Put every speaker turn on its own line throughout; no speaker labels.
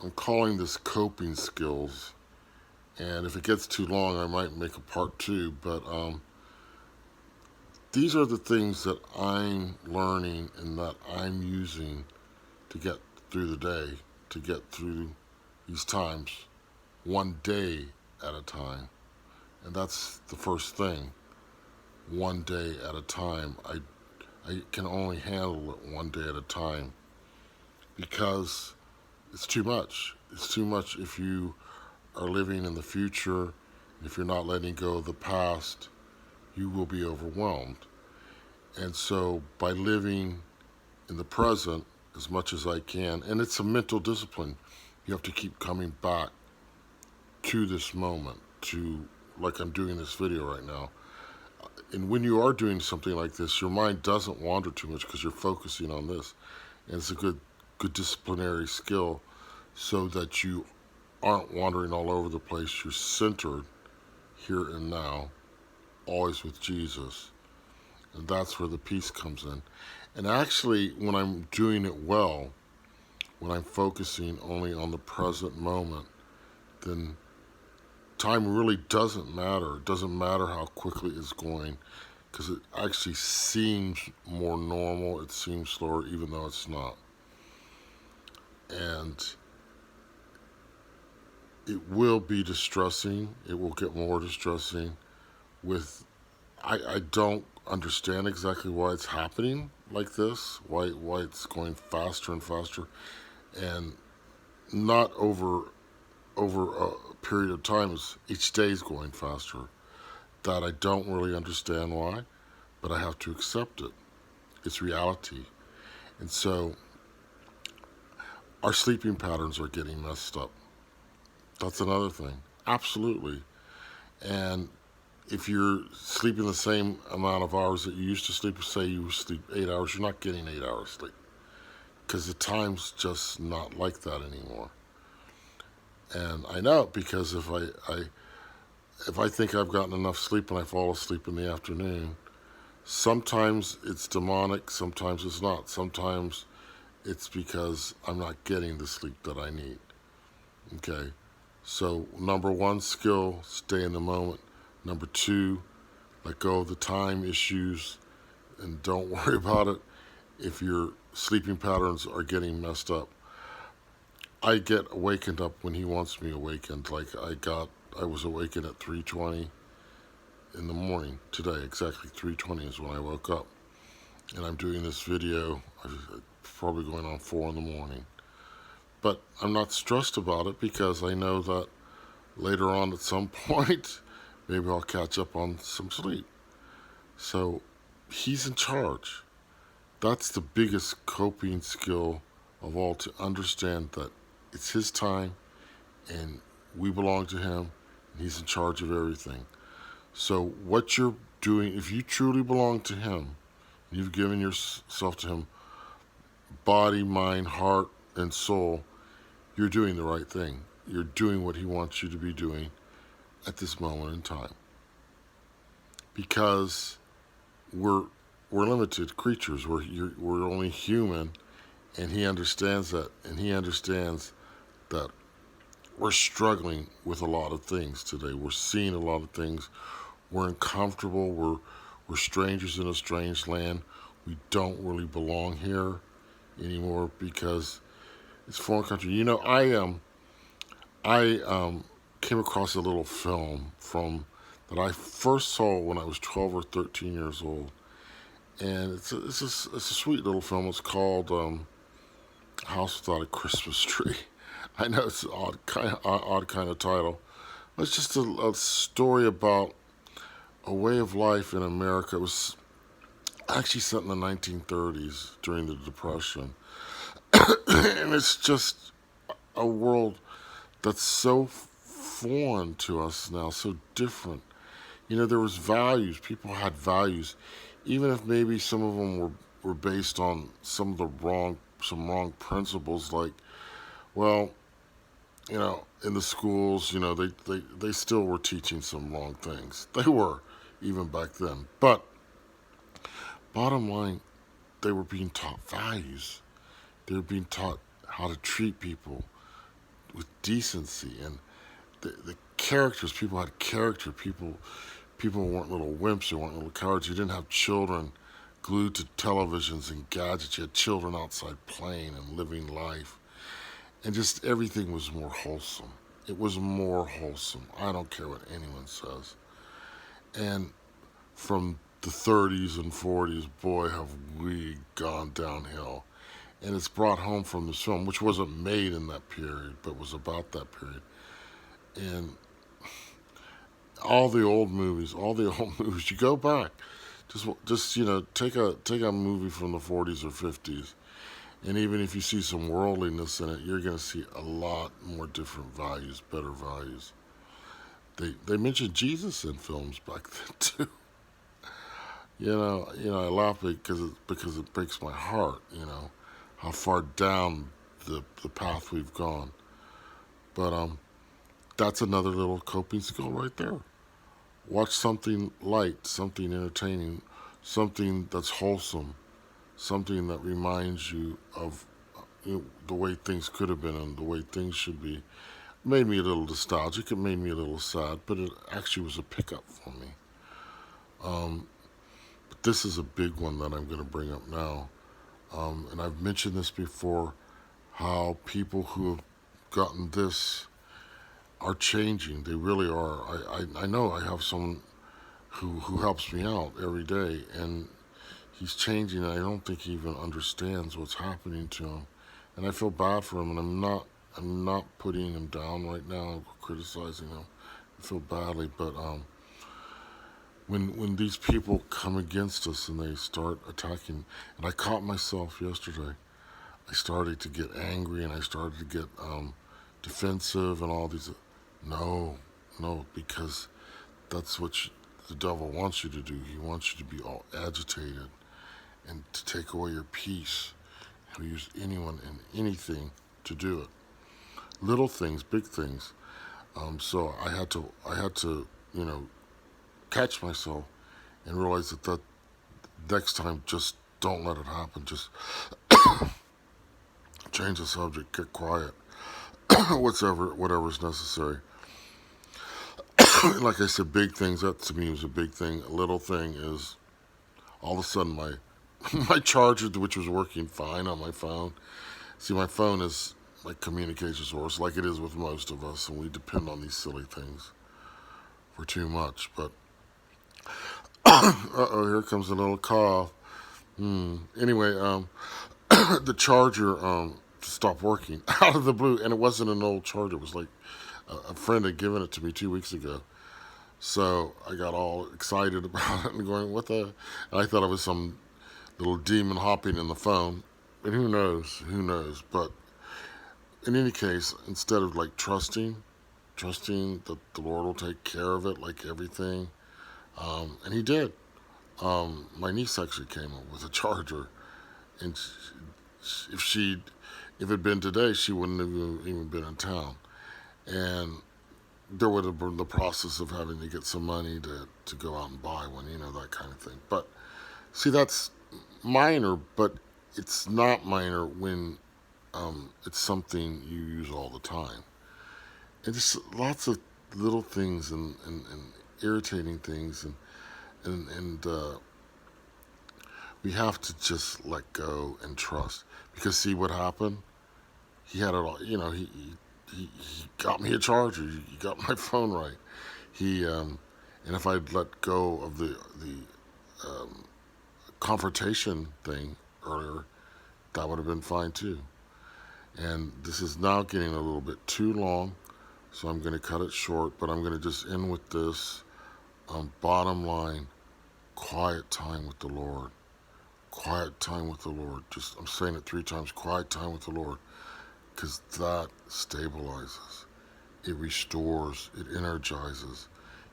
I'm calling this coping skills. And if it gets too long, I might make a part two. But these are the things that I'm learning and that I'm using to get through the day, to get through these times, one day at a time. And that's the first thing, one day at a time. I can only handle it one day at a time because it's too much. It's too much if you are living in the future. If you're not letting go of the past, you will be overwhelmed. And so by living in the present as much as I can, and it's a mental discipline, you have to keep coming back to this moment, to like I'm doing this video right now. And when you are doing something like this, your mind doesn't wander too much because you're focusing on this. And it's a good disciplinary skill so that you aren't wandering all over the place. You're centered here and now, always with Jesus. And that's where the peace comes in. And actually, when I'm doing it well, when I'm focusing only on the present moment, then time really doesn't matter. It doesn't matter how quickly it's going because it actually seems more normal. It seems slower, even though it's not. And it will be distressing. It will get more distressing with I don't understand exactly why it's happening like this, why it's going faster and faster, and not over a period of time. Is each day is going faster. That I don't really understand why, but I have to accept it. It's reality, and so our sleeping patterns are getting messed up. That's another thing. Absolutely, and if you're sleeping the same amount of hours that you used to sleep, say you sleep 8 hours, you're not getting 8 hours sleep because the time's just not like that anymore. And I know because if I think I've gotten enough sleep and I fall asleep in the afternoon, sometimes it's demonic, sometimes it's not. Sometimes it's because I'm not getting the sleep that I need. Okay, so number one skill, stay in the moment. Number two, let go of the time issues and don't worry about it if your sleeping patterns are getting messed up. I get awakened up when he wants me awakened. Like I was awakened at 3:20 in the morning today. Exactly 3:20 is when I woke up, and I'm doing this video. Probably going on 4 in the morning, but I'm not stressed about it because I know that later on at some point, maybe I'll catch up on some sleep. So he's in charge. That's the biggest coping skill of all, to understand that it's his time and we belong to him and he's in charge of everything. So what you're doing, if you truly belong to him, you've given yourself to him, body, mind, heart, and soul, you're doing the right thing. You're doing what he wants you to be doing at this moment in time. Because we're limited creatures. We're only human, and he understands that. And he understands that we're struggling with a lot of things today. We're seeing a lot of things. We're uncomfortable. We're strangers in a strange land. We don't really belong here anymore because it's a foreign country. You know, I came across a little film from that I first saw when I was 12 or 13 years old, and it's a sweet little film. It's called House Without a Christmas Tree. I know it's an odd kind of title. It's just a story about a way of life in America. It was actually set in the 1930s during the Depression, and it's just a world that's so foreign to us now, so different. You know, there was values. People had values, even if maybe some of them were based on some wrong principles. Like, well, you know, in the schools, you know, they still were teaching some wrong things. They were, even back then. But bottom line, they were being taught values. They were being taught how to treat people, with decency, and the characters. People had character. People weren't little wimps. They weren't little cowards. You didn't have children glued to televisions and gadgets. You had children outside playing and living life, and just everything was more wholesome. It was more wholesome. I don't care what anyone says. And from the 30s and 40s, boy, have we gone downhill. And it's brought home from this film, which wasn't made in that period, but was about that period. And all the old movies, you go back, just take a movie from the 40s or 50s, and even if you see some worldliness in it, you're going to see a lot more different values, better values. They mentioned Jesus in films back then too. I laugh because it breaks my heart. How far down the path we've gone. But that's another little coping skill right there. Watch something light, something entertaining, something that's wholesome, something that reminds you of the way things could have been and the way things should be. It made me a little nostalgic. It made me a little sad, but it actually was a pickup for me. But this is a big one that I'm going to bring up now. And I've mentioned this before, how people who have gotten this are changing. They really are. I know I have someone who helps me out every day, and he's changing, and I don't think he even understands what's happening to him. And I feel bad for him, and I'm not putting him down right now, criticizing him. I feel badly, but when these people come against us and they start attacking, and I caught myself yesterday. I started to get angry, and I started to get defensive, and all these. No, no, because that's what the devil wants you to do. He wants you to be all agitated and to take away your peace. He'll use anyone and anything to do it. Little things, big things. So I had to, catch myself and realize that next time, just don't let it happen. Just change the subject, get quiet, whatever's necessary. Like I said, big things. That to me was a big thing. A little thing is all of a sudden my my charger, which was working fine on my phone. See, my phone is my communication source, like it is with most of us, and we depend on these silly things for too much. But here comes a little cough. Anyway, the charger stopped working out of the blue, and it wasn't an old charger. It was like a friend had given it to me 2 weeks ago. So I got all excited about it and going, what the? And I thought it was some little demon hopping in the phone. And who knows? Who knows? But in any case, instead of like trusting that the Lord will take care of it, like everything, and He did. My niece actually came up with a charger, and if it had been today, she wouldn't have even been in town, and there would have been the process of having to get some money to go out and buy one, that kind of thing. But see, that's minor, but it's not minor when it's something you use all the time. And just lots of little things and irritating things, and we have to just let go and trust. Because see what happened? He had it all. He got me a charger. He got my phone right. And if I'd let go of the confrontation thing earlier, that would have been fine too. And this is now getting a little bit too long, so I'm going to cut it short. But I'm going to just end with this. Bottom line: quiet time with the Lord. Quiet time with the Lord. I'm saying it 3 times. Quiet time with the Lord. Because that stabilizes, it restores, it energizes,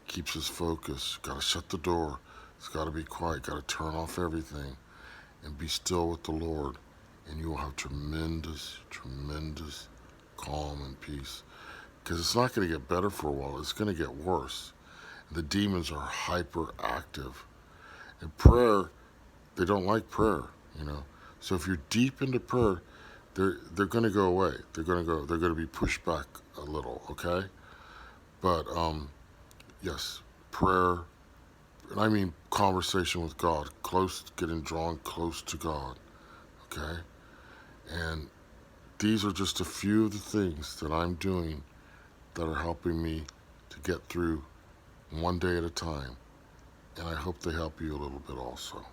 keeps us focused. Got to shut the door. It's got to be quiet. Got to turn off everything and be still with the Lord. And you will have tremendous, tremendous calm and peace. Because it's not going to get better for a while. It's going to get worse. The demons are hyperactive. And prayer, they don't like prayer. So if you're deep into prayer, they're going to go away. They're going to be pushed back a little, okay? But yes, prayer, and I mean conversation with God, getting drawn close to God, okay? And these are just a few of the things that I'm doing that are helping me to get through one day at a time. And I hope they help you a little bit also.